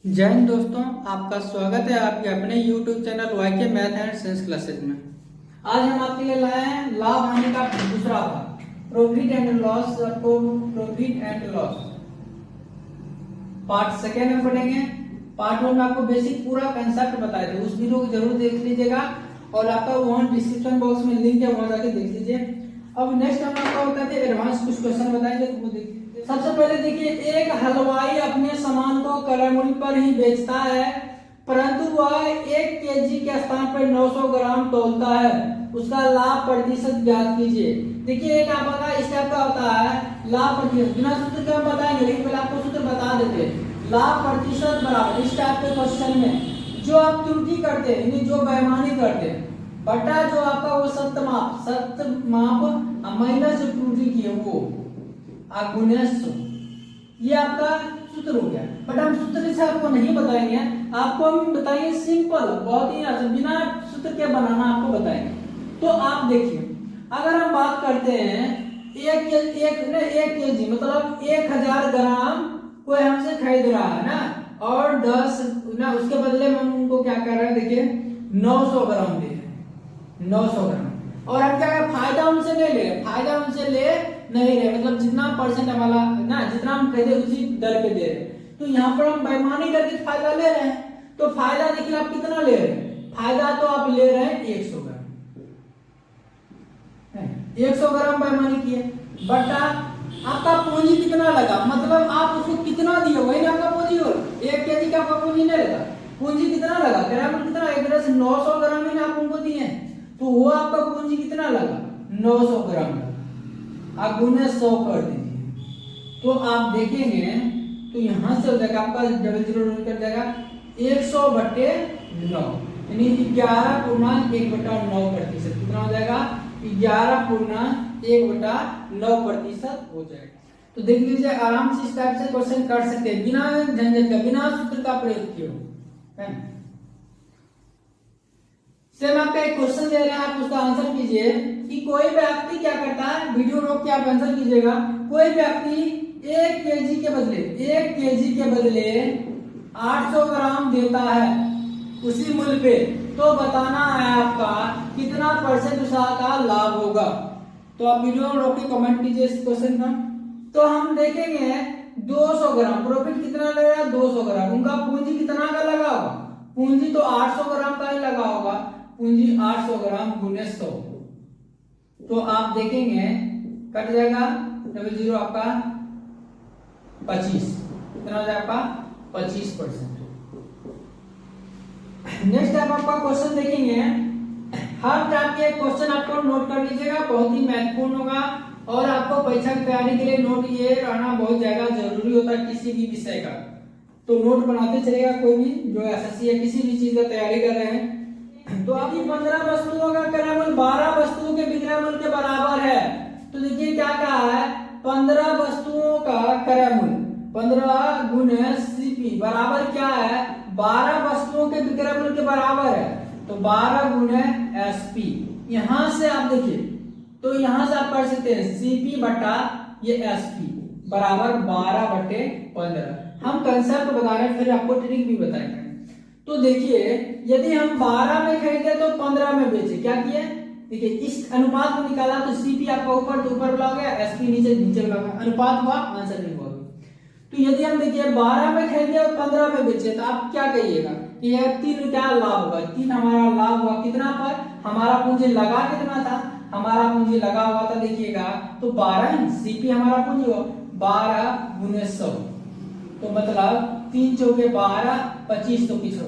जय हिंद दोस्तों, आपका स्वागत है आपके अपने YouTube channel YK math and science classes में। आज हम आपके लिए लाए हैं लाभ हानि का दूसरा भाग, profit and loss. Profit and loss part second में पढ़ेंगे। पार्ट वन में आपको बेसिक पूरा कंसेप्ट बताए थे, उस वीडियो को जरूर देख लीजिएगा और आपका वहाँ डिस्क्रिप्शन बॉक्स में लिंक है, वहां जाके देख लीजिए। अब नेक्स्ट हम आपको बताते हैं एडवांस कुछ क्वेश्चन बताएंगे, तो वो देखिए। सबसे पहले देखिए, एक हलवाई अपने सामान को क्रय मूल्य पर ही बेचता है, परंतु वह 1 केजी के स्थान पर 900 ग्राम तौलता है। उसका लाभ प्रतिशत ज्ञात कीजिए। देखिए, एक आपका इस टाइप का होता है लाभ प्रतिशत, बिना सूत्र के हम बताएंगे, लेकिन पहले आपको सूत्र बता देते हैं। लाभ प्रतिशत बराबर इस टाइप के क्वेश्चन में जो आप त्रुटि करते हैं, यानी जो बेईमानी करते हैं, बटा जो आपका वो सत्य माप माइनस जो त्रुटि की है वो गुणेश, ये आपका सूत्र हो गया। बट हम सूत्र से आपको नहीं बताएंगे, आपको हम बताएंगे सिंपल, बहुत ही आसान, बिना सूत्र के बनाना आपको बताएंगे। तो आप देखिए, अगर हम बात करते हैं एक केजी मतलब 1000 ग्राम कोई हमसे खरीद रहा है ना, और 10 ना उसके बदले में हम उनको क्या कर रहे हैं, देखिए 900 ग्राम दे रहे हैं, 900 ग्राम। और हम क्या करें, फायदा उनसे नहीं ले रहे, फायदा उनसे ले नहीं रहे, मतलब जितना परसेंट हमारा ना, जितना हम खरीदे उसी दर पे दे रहे हैं। तो यहाँ पर हम बेईमानी करके फायदा ले रहे हैं। तो फायदा देखिए आप कितना ले रहे हैं, फायदा तो आप ले रहे हैं 100 ग्राम, 100 ग्राम बेईमानी किए। बटा आपका पूंजी कितना लगा, मतलब आप उसको कितना दिए, वही ना आपका पूंजी हो। 1 केजी का आपका पूंजी नहीं लगा, पूंजी कितना लगा, ग्राम कितना, एक तरह से 900 ग्राम ही आप उनको दिए, तो वो आपका पूंजी कितना लगा, 900 ग्राम। आप गुने 100 कर दीजिए, तो आप देखेंगे तो यहां से हो जाएगा आपका 00 कर जाएगा 100/9, यानी 11.1/9%। कितना हो जाएगा, 11.1/9% हो जाएगा। तो देख लीजिए, आराम से इस टाइप से क्वेश्चन कर सकते हैं, बिना झंझट का, बिना सूत्र का प्रयोग किए हो। सेम आपका एक क्वेश्चन दे रहे हैं, आप उसका आंसर कीजिए कि कोई व्यक्ति क्या करता है, वीडियो रोक के आप आंसर कीजिएगा। कोई व्यक्ति 1 केजी के बदले 800 ग्राम देता है उसी मूल्य पे, तो बताना है आपका कितना परसेंट उसका लाभ होगा। तो आप वीडियो रोक के कमेंट कीजिए इस क्वेश्चन का। तो हम देखेंगे 200 ग्राम प्रॉफिट कितना लगेगा, 200 ग्राम। उनका पूंजी कितना का लगा होगा, पूंजी तो 800 ग्राम का ही लगा होगा, पूंजी 800 ग्राम गुने 100। तो आप देखेंगे कट जाएगा 00 आपका 25, कितना हो जाएगा आपका 25%। नेक्स्ट टाइप आपका क्वेश्चन देखेंगे, हर टाइप के क्वेश्चन आपको नोट कर लीजिएगा, बहुत ही महत्वपूर्ण होगा। और आपको परीक्षा की तैयारी के लिए नोट ये रहना बहुत ज्यादा जरूरी होता है, किसी भी विषय का। तो नोट बनाते चलेगा, कोई भी जो एसएससी या किसी भी चीज का तैयारी कर रहे हैं। तो अभी 15 वस्तुओं का क्रय मूल्य 12 वस्तुओं के विक्रय मूल्य के बराबर है। तो देखिए क्या कहा है, 15 वस्तुओं का क्रय मूल्य 15 गुने सीपी बराबर क्या है, 12 वस्तुओं के विक्रय मूल्य के बराबर है, तो 12 गुने एसपी। यहां से आप देखिए, तो यहां से आप कर सकते हैं सीपी बटा ये एसपी बराबर 12/15। हम कंसेप्ट बता रहे हैं, फिर आपको ट्रिक भी बताएंगे। तो देखिए, यदि हम 12 में खरीदे तो 15 में बेचे, क्या किए, देखिए इस अनुपात को निकाला तो सीपी आपका ऊपर तो ऊपर बुला गया, एसपी नीचे बुला गया, अनुपात हुआ, आंसर नहीं हुआ। तो यदि हम देखिए 12 में खरीदे और 15 में बेचे, तो आप क्या कहिएगा कि यह 3 क्या लाभ होगा, 3 हमारा लाभ हुआ। कितना पर, हमारा पूंजी लगा कितना था, हमारा पूंजी लगा हुआ था, देखिएगा तो 12 सीपी हमारा पूंजी हुआ 12 गुने 100, तो मतलब 3 चौके 12, 25 तो किस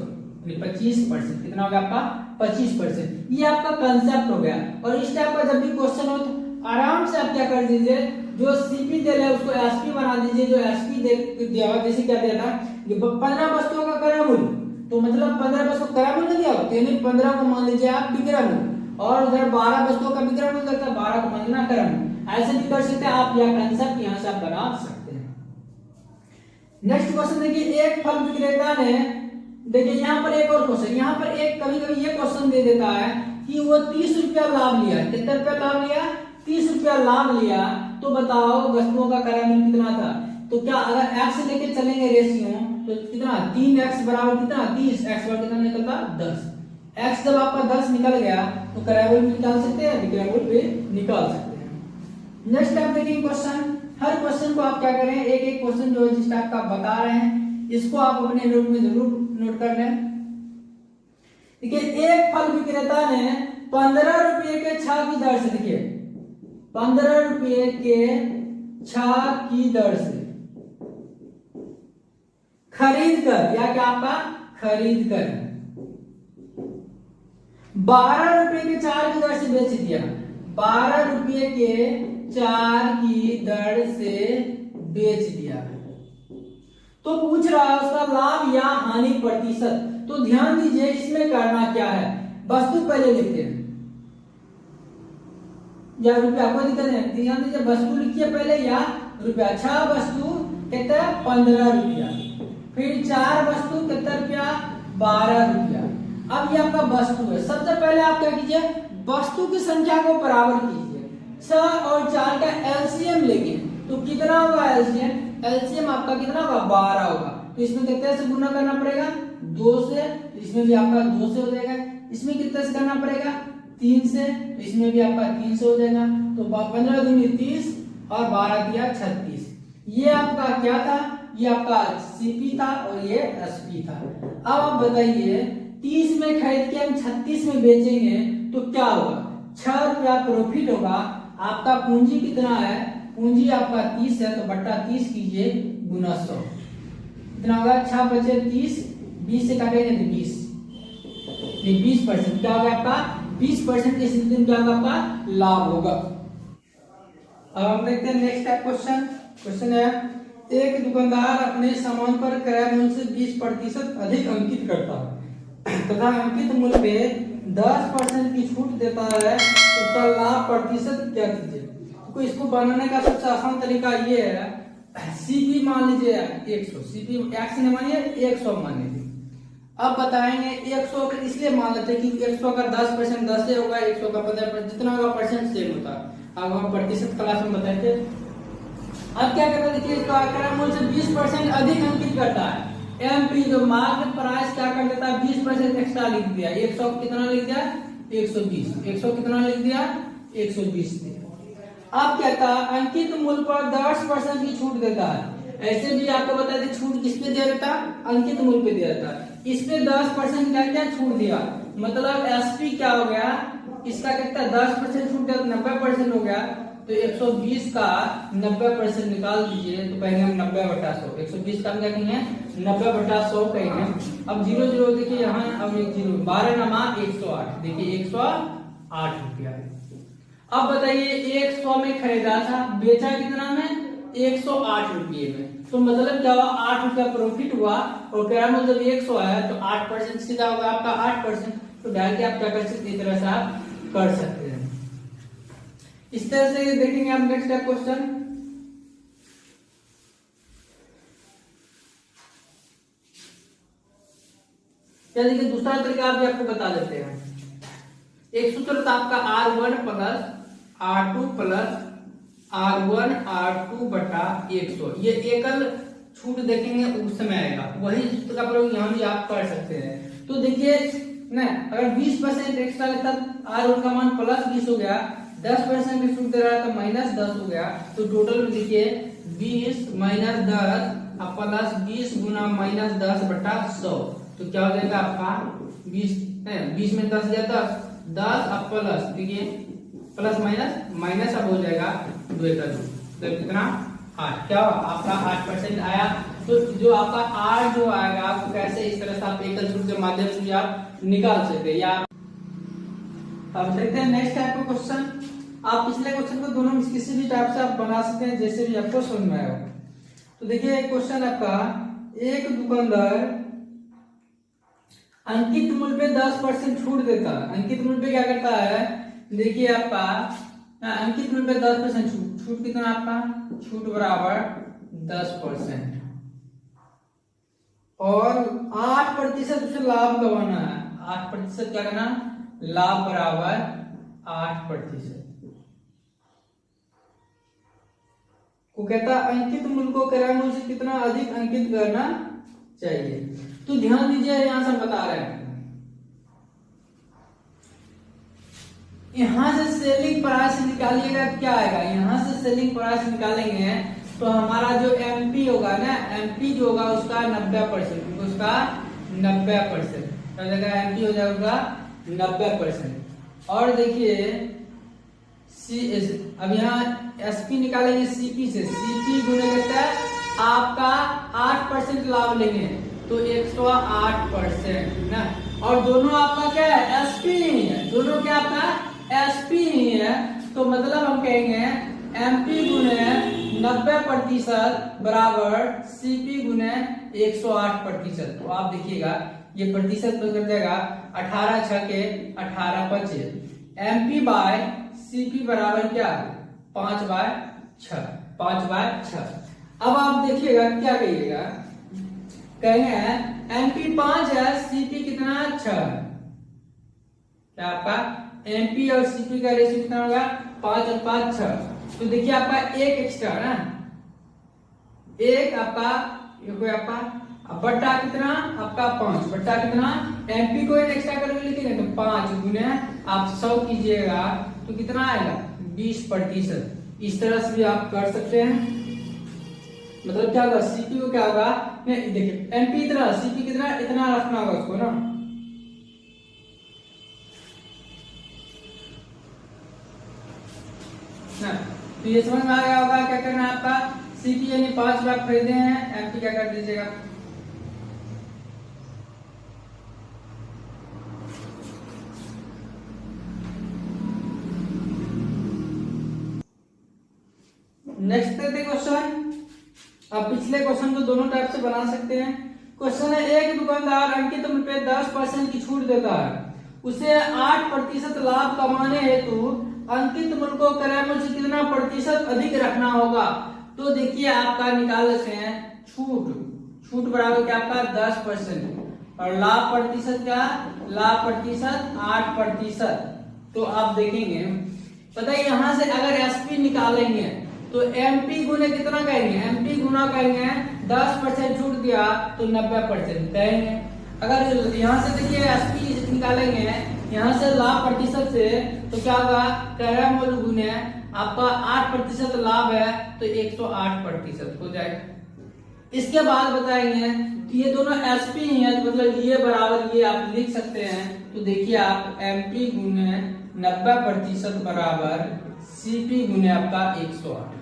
25%, कितना हो गया आपका 25%। ये आपका कंसेप्ट हो गया। और इस टाइप का जब भी क्वेश्चन हो तो आराम से आप क्या कर दीजिए, जो सीपी दे रहे उसको एसपी बना दीजिए। जो एसपी दिया हुआ, जैसे क्या दिया था, 15 वस्तुओं का क्रय मूल्य, तो मतलब 15 वस्तु क्रय मूल्य दिया हो, यानी 15 को मान लीजिए आप विक्रय मूल्य, और उधर 12 वस्तुओं का विक्रय मूल्य लगता है, 12 को मान लेना क्रय मूल्य। ऐसे भी कर सकते हैं आप, यह कंसेप्ट यहाँ से आप बना सकते हैं। नेक्स्ट क्वेश्चन देखिए, एक फल विक्रेता ने, देखिए यहाँ पर एक और क्वेश्चन, यहाँ पर एक कभी कभी ये क्वेश्चन दे देता है कि वो 30 रुपया लाभ लिया, कितने रुपया लाभ लिया, 30 रुपया लाभ लिया। तो बताओ वस्तुओं का क्रय मूल्य कितना था, तो क्या अगर x लेके चलेंगे रेशियो तो कितना 3x बराबर कितना 30, x बराबर कितना निकलता 10। x जब आपका 10 निकल गया तो कैरेबल में निकाल सकते हैं, कैरेबल पे निकाल सकते हैं। नेक्स्ट आप देखेंगे क्वेश्चन। हर क्वेश्चन को आप क्या करें, एक एक क्वेश्चन जो जिस टाइप का बता रहे हैं इसको आप अपने नोट में जरूर नोट कर लें। देखिए एक फल विक्रेता ने 15 रुपये के 6 की दर से, देखिए 15 रुपये के 6 की दर से खरीद कर, या क्या आपका खरीद कर 12 रुपये के 4 की दर से बेच दिया। 12 रुपये के 4 की दर से बेच दिया तो पूछ रहा है उसका लाभ या हानि प्रतिशत। तो ध्यान दीजिए इसमें करना क्या है, वस्तु पहले लिखते हैं या रुपया, कोई दिक्कत नहीं, ध्यान दीजिए वस्तु लिखिए पहले या रुपया। 6 वस्तु कितना 15 रुपया, फिर 4 वस्तु कितना रुपया 12 रुपया। अब ये आपका वस्तु है, सबसे पहले आप क्या कीजिए वस्तु की संख्या को बराबर कीजिए। 6 और 4 का एलसीएम लेंगे तो कितना होगा एलसीएम, एलसीएम आपका कितना होगा 12 होगा। तो इसमें कितने से गुना करना पड़ेगा 2 से, तो इसमें भी आपका 2 से हो जाएगा। इसमें कितने से करना पड़ेगा 3 से, तो इसमें भी आपका 3 से हो जाएगा। तो 15 दूनी 30 और 12 दिया 36। ये आपका क्या था, ये आपका सीपी था और ये एसपी था। अब आप बताइए 30 में खरीद के हम 36 में बेचेंगे तो क्या होगा, 6 रुपया प्रॉफिट होगा। आपका पूंजी कितना है, पूंजी आपका 30 है तो बट्टा 30 कीजिए गुना 100 कितना होगा 6 बचे 30, 20 से काटेंगे तो 20, 20% क्या होगा आपका 20% की स्थिति में क्या होगा आपका लाभ होगा। अब हम देखते हैं नेक्स्ट टाइप क्वेश्चन। क्वेश्चन है एक दुकानदार अपने सामान पर क्रय मूल्य से 20% अधिक अंकित करता है तथा अंकित मूल्य पे 10% की छूट देता है, उसका लाभ प्रतिशत क्या कीजिए। तो इसको बनाने का सबसे आसान तरीका ये है, सीपी मान लीजिए 100, सीपी एक्स ने मानिए 100 मान लीजिए। अब बताएंगे 100 का इसलिए मान लेते हैं कि 100 का 10% 10 से होगा, 100 का 15% जितना होगा परसेंट सेम होता है। अब हम प्रतिशत क्लास में बताएंगे। अब क्या करता है, देखिए इसका क्रय मूल्य से 20% अधिक अंकित करता है। एमपी जो मार्केट प्राइस क्या कर देता है 20% एक्स्ट्रा लिख दिया। 100 कितना लिख दिया 120, 100 कितना लिख दिया 120 दिया। अब क्या था अंकित मूल्य पर 10% की छूट देता है। ऐसे भी आपको बता दें छूट किस पे दिया जाता है, अंकित मूल्य पे दिया जाता है। इस पे 10% क्या क्या छूट दिया, मतलब एसपी क्या हो गया, इसका कितना 10% छूट दिया तो 90% हो गया। तो 120 का 90% निकाल दीजिए तो कहेंगे हम 90/100। 120 का हम क्या कहेंगे 90/100 कहेंगे। अब 0 0 देखिए यहाँ, अब 1 0 12 नमा 108, देखिए 108 रुपया। अब बताइए 100 में खरीदा था, बेचा कितना में 108 रुपये में, तो मतलब क्या हुआ 8 रुपया प्रॉफिट हुआ। और क्रय मूल्य जब 100 है तो 8% सीधा होगा आपका 8%। तो डाल के आप क्या कर सकते हैं, इस तरह से आप कर सकते हैं। इस तरह से देखेंगे आप नेक्स्ट क्वेश्चन। क्या देखिए दूसरा तरीका आप भी आपको बता देते हैं। एक सूत्र था आपका R1 plus R2 plus R1 R2 बटा 100। ये एकल छूट देखेंगे उस समय आएगा, वही सूत्र का प्रयोग यहाँ भी आप कर सकते हैं। तो देखिए ना अगर 20% एक्स्ट्रा लेता R1 का मान प्लस 20 हो गया, 10% की छूट दे रहा है तो माइनस 10 हो गया। तो टोटल में देखिए 20 माइनस 10 अब प्लस 20 गुना माइनस 10 बटा 100। तो क्या हो जाएगा आपका 20 में 10 जाता 10 अब प्लस, देखिए प्लस माइनस माइनस अब हो जाएगा 2 का 2, तो कितना 8। क्या आपका 8% आया। तो जो आपका 8 जो आएगा आपको कैसे इस तरह से आप एकल सूत्र के माध्यम से भी आप निकाल सकते हैं। या अब देखते हैं नेक्स्ट टाइप का क्वेश्चन। आप पिछले क्वेश्चन को दोनों किसी भी टाइप से आप बना सकते हैं, जैसे भी आपको समझ में आए। तो देखिए क्वेश्चन आपका एक दुकानदार अंकित मूल्य पे 10% छूट देता है। अंकित मूल्य पे क्या करता है, देखिए आपका अंकित मूल्य पे 10% छूट, छूट कितना आपका छूट बराबर 10% और 8% उसे लाभ गवाना है। 8% क्या करना, लाभ बराबर 8%। वो कहता है अंकित मूल्य को क्रय मूल्य से कितना अधिक अंकित करना चाहिए। तो ध्यान दीजिए यहां से बता रहे हैं, यहां से सेलिंग प्राइस निकालिएगा क्या आएगा, यहां से सेलिंग प्राइस निकालेंगे तो हमारा जो एमपी होगा ना, एमपी जो होगा उसका 90%, उसका 90% एमपी हो जाएगा 90%। और देखिए अब यहाँ एसपी निकालेंगे सीपी से, सीपी गुने कितना है आपका 8% लाभ लेंगे तो 108% ना, और दोनों आपका क्या है एसपी नहीं है, दोनों क्या आपका एसपी नहीं है, तो मतलब हम कहेंगे एमपी गुने 90% बराबर सीपी गुने 108%। तो आप देखिएगा ये प्रतिशत बन जाएगा 18 6 के 18 25, एमपी बाय सीपी बराबर क्या 5/6, 5/6। अब आप देखिएगा क्या कहिएगा, कहेंगे एमपी 5 है, सीपी कितना 6, क्या आपका एमपी और सीपी का रेशियो कितना होगा 5 और 5 6। तो देखिए आपका एक एक्स्ट्रा ना, एक आपका बट्टा कितना आपका 5 बट्टा कितना, एमपी को एक एक्स्ट्रा करके लिखेंगे तो 5 गुने आप 100 कीजिएगा तो कितना आएगा 20%। इस तरह से भी आप कर सकते हैं। मतलब क्या होगा सीपी को क्या होगा, देखिए एमपी इतना सीपी कितना इतना रखना होगा उसको ना, तो ये समझ में आ गया होगा क्या करना है आपका, सीपी यानी 5 लाख खरीदे हैं, एमपी क्या कर दीजिएगा नेक्स्ट देखते क्वेश्चन। अब पिछले क्वेश्चन को दोनों टाइप से बना सकते हैं। क्वेश्चन है एक दुकानदार अंकित मूल्य पे 10% की छूट देता है, उसे 8% लाभ कमाने हेतु अंकित मूल्य को क्रय मूल्य से कितना प्रतिशत अधिक रखना होगा। तो देखिए आपका निकाल सकते हैं छूट बराबर क्या आपका 10% और लाभ प्रतिशत क्या, लाभ प्रतिशत 8%। तो आप देखेंगे पता है यहां से अगर एसपी निकालेंगे तो एमपी गुने कितना कहेंगे, एमपी गुना कहेंगे 10% छूट दिया तो 90% कहेंगे। अगर यहाँ से देखिए एसपी निकालेंगे यहाँ से लाभ प्रतिशत से तो क्या होगा क्रय मूल्य गुने आपका 8% लाभ है तो 108% हो जाएगा। इसके बाद बताएंगे ये दोनों एसपी ही है तो मतलब ये बराबर ये आप लिख सकते हैं। तो देखिए आप एमपी गुने 90% बराबर सीपी गुने आपका 108,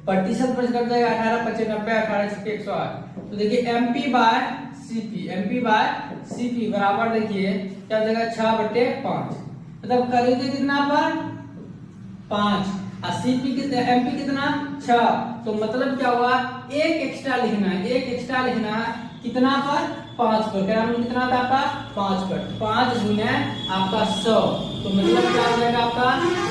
प्रतिशत पर कट जाएगा 18 25 90 18 6 108। तो देखिए एमपी बाय सीपी बराबर देखिए क्या हो जाएगा 6/5, मतलब खरीदे कितना पर 5 और सीपी कितना एमपी कितना 6, तो मतलब क्या हुआ एक एक्स्ट्रा लिखना है, एक एक्स्ट्रा लिखना है कितना पर 5 पर, क्या कितना था आपका 5 पर, 5 गुने आपका 100 तो मतलब क्या हो जाएगा आपका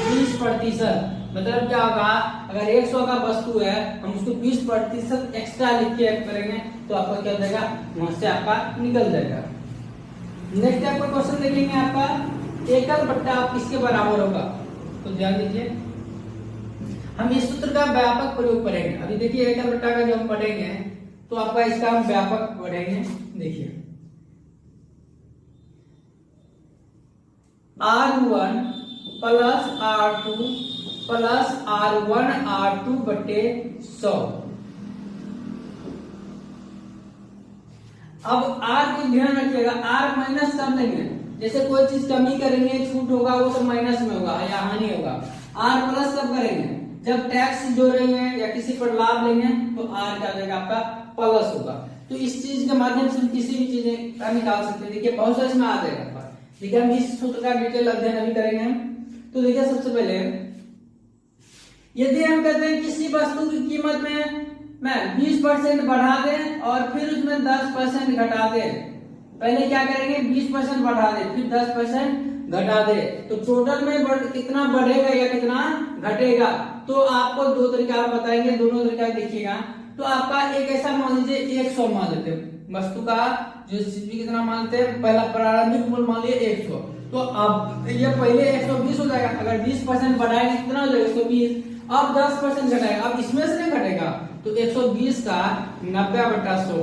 20%। मतलब क्या होगा अगर 100 का वस्तु है हम उसको 20% एक्स्ट्रा लिख के करेंगे तो आपका क्या हो जाएगा वहां से आपका निकल जाएगा। नेक्स्ट आपका क्वेश्चन देखेंगे आपका एकल बट्टा किसके बराबर होगा। तो ध्यान दीजिए हम इस सूत्र का व्यापक प्रयोग करेंगे। अभी देखिए एकल बट्टा का जो हम पढ़ेंगे तो आपका इसका हम व्यापक पढ़ेंगे। देखिए R1 plus R2 plus R1 R2 बटे 100। अब R को ध्यान रखिएगा R माइनस कर लेंगे, जैसे कोई चीज कमी करेंगे छूट होगा वो सब माइनस में होगा या हानि होगा। R प्लस कब करेंगे जब टैक्स जोड़ेंगे या किसी पर लाभ लेंगे तो R क्या जाएगा आपका प्लस होगा। तो इस चीज के माध्यम से किसी भी चीज का निकाल सकते हैं। देखिए बहुत सारे इसमें आ जाएगा। देखिए हम इस सूत्र का डिटेल अध्ययन अभी करेंगे। तो देखिए सबसे पहले यदि हम कहते हैं किसी वस्तु की कीमत में मैं 20% बढ़ा दें और फिर उसमें 10% घटा दे, पहले क्या करेंगे 20% बढ़ा दे फिर 10% घटा दे तो टोटल में कितना बढ़ेगा या कितना घटेगा। तो आपको दो तरीका आप बताएंगे, दोनों तरीका देखिएगा। तो आपका एक ऐसा मान लीजिए 100 मान लेते वस्तु का जो सीपी कितना मानते हैं पहला प्रारंभिक मूल्य मान लिया 100, तो अब ये पहले 120 हो जाएगा। अगर 20% बढ़ाएंगे कितना हो जाएगा 120 अब 10% घटाएगा, अब इसमें से नहीं घटेगा, तो 120 का 90/100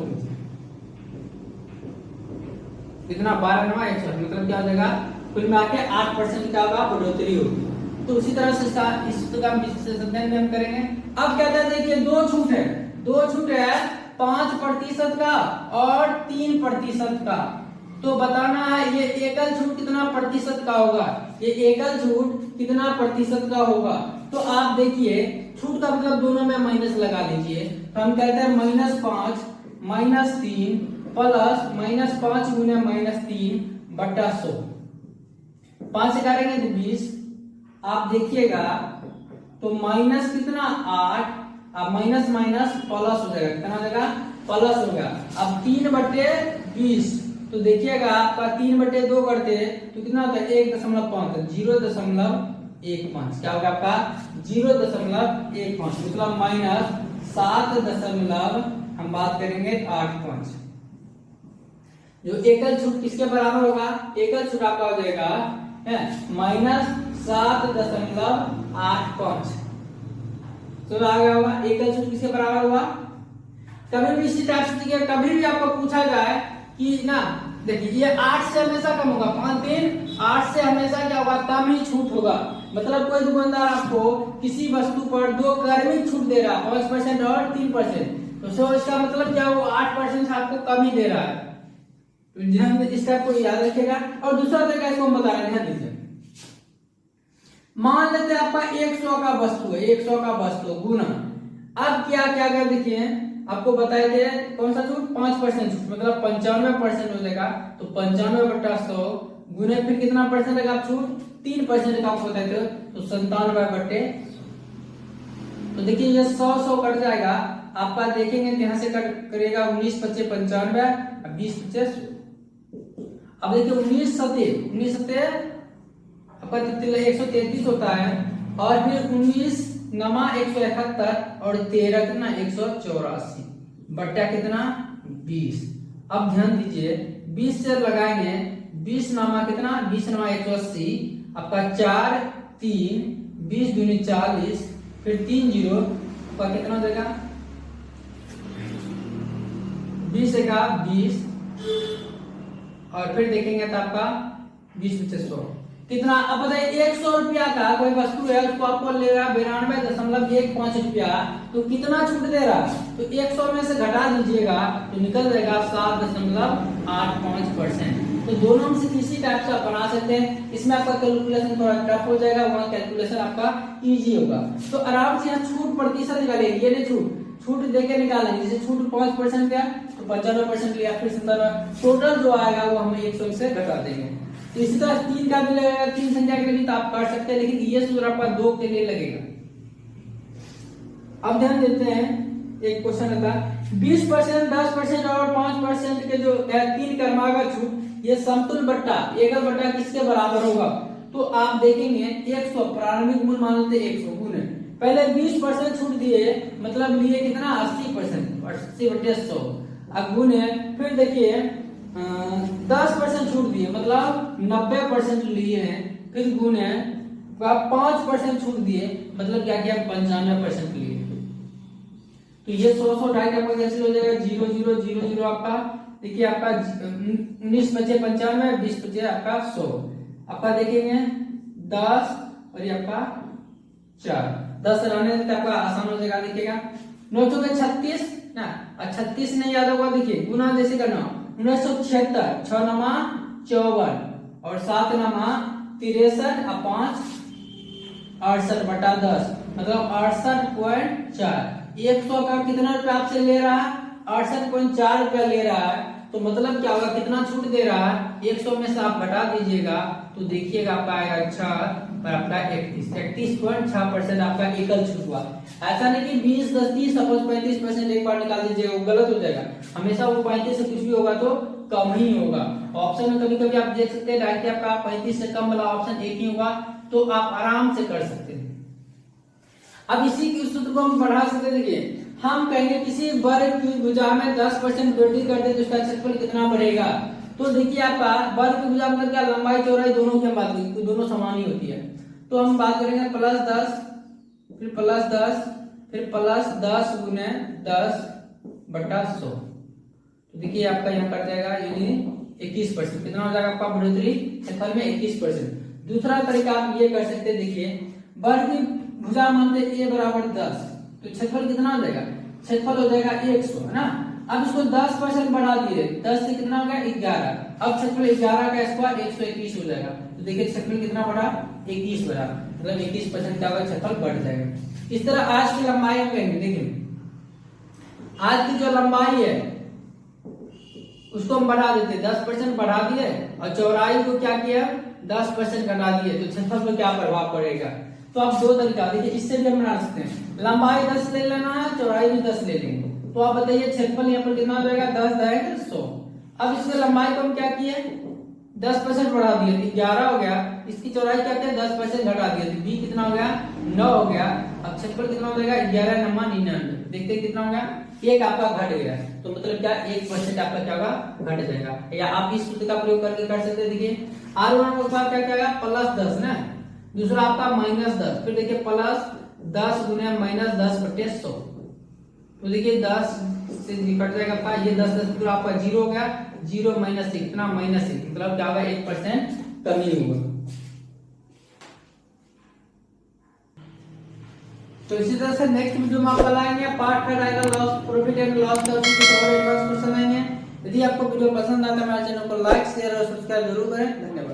कितना 12 9 100, मतलब क्या हो जाएगा कुल मिला के 8% क्या होगा बढ़ोतरी होगी। तो उसी तरह से इसका विश्लेषण हम करेंगे। अब कहते हैं देखिए दो छूट है 5% का और 3% का। तो बताना है ये एकल छूट कितना प्रतिशत का होगा, ये एकल छूट कितना प्रतिशत का होगा। तो आप देखिए छूट का मतलब दोनों में माइनस लगा दीजिए, तो हम कहते हैं -5 -3 प्लस -5 गुने -3/100, 5 से काटेंगे तो 20। आप देखिएगा तो माइनस कितना 8, अब माइनस माइनस प्लस हो जाएगा, कितना हो जाएगा प्लस हो गया। अब 3/20, तो देखिएगा आपका 3/2 करते तो कितना होता है 1.5, 0.15, क्या होगा आपका 0.15, मतलब -7 हम बात करेंगे 85। जो एकल छूट किसके बराबर होगा, एकल छूट आपका हो जाएगा -7.85। तो आ गया होगा एकल छूट किसके बराबर हुआ। कभी भी इसी टाइप से कभी भी आपको पूछा जाए कि ना देखिए ये 8 से हमेशा कम होगा, 5 8 से हमेशा क्या होगा कम ही छूट होगा। मतलब कोई दुकानदार आपको किसी वस्तु पर 2 क्रमिक छूट दे रहा है 5% और 3%, तो इसका मतलब क्या वो 8% से आपको कम ही दे रहा है। तो ध्यान इस टाइप को याद रखिएगा। और दूसरा तरीका इसको हम बता रहे हैं, ध्यान दीजिए। मान लेते हैं आपका 100 का वस्तु है, 100 का वस्तु गुना, अब क्या क्या कर देखिए आपको बताए थे कौन सा छूट 5% छूट, मतलब 95% हो जाएगा। तो 95/100 गुने फिर कितना परसेंट रहेगा छूट 3% का आपको बताए थे, तो 97/, तो देखिए ये 100 कट जाएगा आपका, देखेंगे यहाँ से कट करेगा 19 5 95, 20 5, अब देखिए 19 7 आपका 133 होता है, और फिर 19 नमा 171 और 13 कितना 184 बट्टा कितना 20। अब ध्यान दीजिए 20 से लगाएंगे, 20 नामा कितना 20 नमा 180, आपका 4 3 20 दूनी 40, फिर 3 0 आपका कितना हो जाएगा 20 का 20, और फिर देखेंगे तो आपका 20 × 100 कितना। अब बताइए 100 रुपया का कोई वस्तु है, उसको आपको ले रहा 92.15 रुपया, तो कितना छूट दे रहा, तो 100 में से घटा दीजिएगा तो निकल जाएगा 7.85%। तो दोनों में से किसी टाइप से आप बना सकते हैं। इसमें आपका कैलकुलेशन थोड़ा टफ हो जाएगा, वहां कैलकुलेशन आपका इजी होगा। तो आराम से यहाँ छूट प्रतिशत निकालिए, ये नहीं छूट देके निकालेंगे। जैसे छूट 5% का तो 95% लिया, फिर 97, टोटल जो आएगा वो हम 100 से घटा देंगे। तो इसी तरह 3 का भी लगेगा, 3 संख्या के लिए तो आप कर सकते हैं, लेकिन ये सूत्र आपका 2 के लिए लगेगा। अब ध्यान देते हैं एक क्वेश्चन था 20%, 10% और 5% के जो 3 क्रमागत छूट, ये समतुल बट्टा एकल बट्टा किसके बराबर होगा। तो आप देखेंगे 100 प्रारंभिक मूल्य मान लेते 100 गुने पहले 20% छूट दिए, मतलब लिए कितना 80%, 80/100, अब गुने फिर देखिए 10% छूट दिए, मतलब 90% लिए हैं, फिर गुने 5% छूट दिए, मतलब क्या किया 95% लिए। तो ये 100 ढाई आपका कैसे हो जाएगा 0 0 0 0 आपका देखिए आपका 19 × 5 = 95, 20 × 5 आपका 100, आपका देखेंगे 10 और ये आपका 4, 10 रहने देते आपका आसान हो जाएगा। देखिएगा 9 × 36 ना, 36 नहीं याद होगा, देखिए गुना जैसे करना 1976, 6 नमा 54 और 7 नमा 63 और 5 68/10, मतलब 68.4। 100 का कितना रुपया आपसे ले रहा है 68.4 रुपया ले रहा है, तो मतलब क्या होगा कितना छूट दे रहा है 100 में से आप घटा दीजिएगा तो देखिएगा आपका आएगा 6 और आपका 31.6% आपका एकल छूट हुआ। ऐसा नहीं कि 20 10 30 सपोज 35% एक बार निकाल दीजिएगा, वो गलत हो जाएगा। हमेशा वो 35 से कुछ भी होगा तो कम ही होगा। ऑप्शन में कभी कभी आप देख सकते हैं डायरेक्टली आपका 35 से कम वाला ऑप्शन एक ही होगा, तो आप आराम से कर सकते हैं। अब इसी की सूत्र को हम बढ़ा सकते हैं। देखिए हम कहेंगे किसी वर्ग की भुजा में 10% वृद्धि कर दे तो उसका क्षेत्रफल कितना बढ़ेगा। तो देखिए आपका वर्ग की भुजा मतलब क्या लंबाई चौड़ाई दोनों की हम बात करेंगे, दोनों समान ही होती है, तो हम बात करेंगे +10 फिर प्लस 10, फिर प्लस 10 गुने 10 बटा 100। तो देखिए आपका यहाँ कट जाएगा यानी 21%। कितना हो जाएगा आपका बढ़ोतरी क्षेत्रफल में 21%। दूसरा तरीका आप ये कर सकते हैं, देखिए वर्ग की भुजा मानते a बराबर 10, तो क्षेत्रफल कितना हो जाएगा, क्षेत्रफल हो जाएगा 100 है ना। अब इसको 10% बढ़ा दिए, 10 से कितना हो गया 11, अब क्षेत्रफल 11 का स्क्वायर 121 हो जाएगा। तो देखिए क्षेत्रफल कितना बढ़ा 21 बढ़ा, मतलब 21% क्या होगा क्षेत्रफल बढ़ जाएगा। इस तरह आज की लंबाई हम कहेंगे, देखिए आज की जो लंबाई है उसको हम बढ़ा देते, 10% बढ़ा दिए और चौड़ाई को क्या किया 10% घटा दिए, तो क्षेत्रफल पर क्या प्रभाव पड़ेगा। तो आप दो तरीका देखिए, इससे भी हम बना सकते हैं, लंबाई 10 ले लेना है, चौड़ाई भी 10 ले लेंगे। तो आप बताइए क्षेत्रफल यहाँ पर कितना हो जाएगा 10 10 100। अब इसमें लंबाई को हम क्या किए 10% बढ़ा दिए, 11 हो गया, इसकी चौड़ाई क्या किया 10% घटा दिए, तो b कितना हो गया 9 हो गया। अब क्षेत्रफल कितना हो जाएगा 11 9 99, देखते कितना हो गया एक आपका घट गया, तो मतलब क्या 1% आपका क्या होगा घट जाएगा। या आप इस सूत्र का प्रयोग करके कर सकते हैं, देखिए r1 का क्या क्या आएगा प्लस 10 ना, दूसरा आपका माइनस 10, फिर देखिए प्लस 10 गुने माइनस 10 बटे 100। तो देखिए 10 से कट जाएगा आपका ये 10 10 पूरा आपका 0 हो गया, 0 माइनस 1 कितना माइनस 1, मतलब क्या होगा 1% कमी होगा। तो इसी तरह से नेक्स्ट वीडियो में आपका लाएंगे पार्ट 3 आएगा लॉस प्रॉफिट एंड लॉस का और एडवांस क्वेश्चन आएंगे। यदि आपको वीडियो पसंद आता है हमारे चैनल को लाइक शेयर और सब्सक्राइब जरूर करें। धन्यवाद।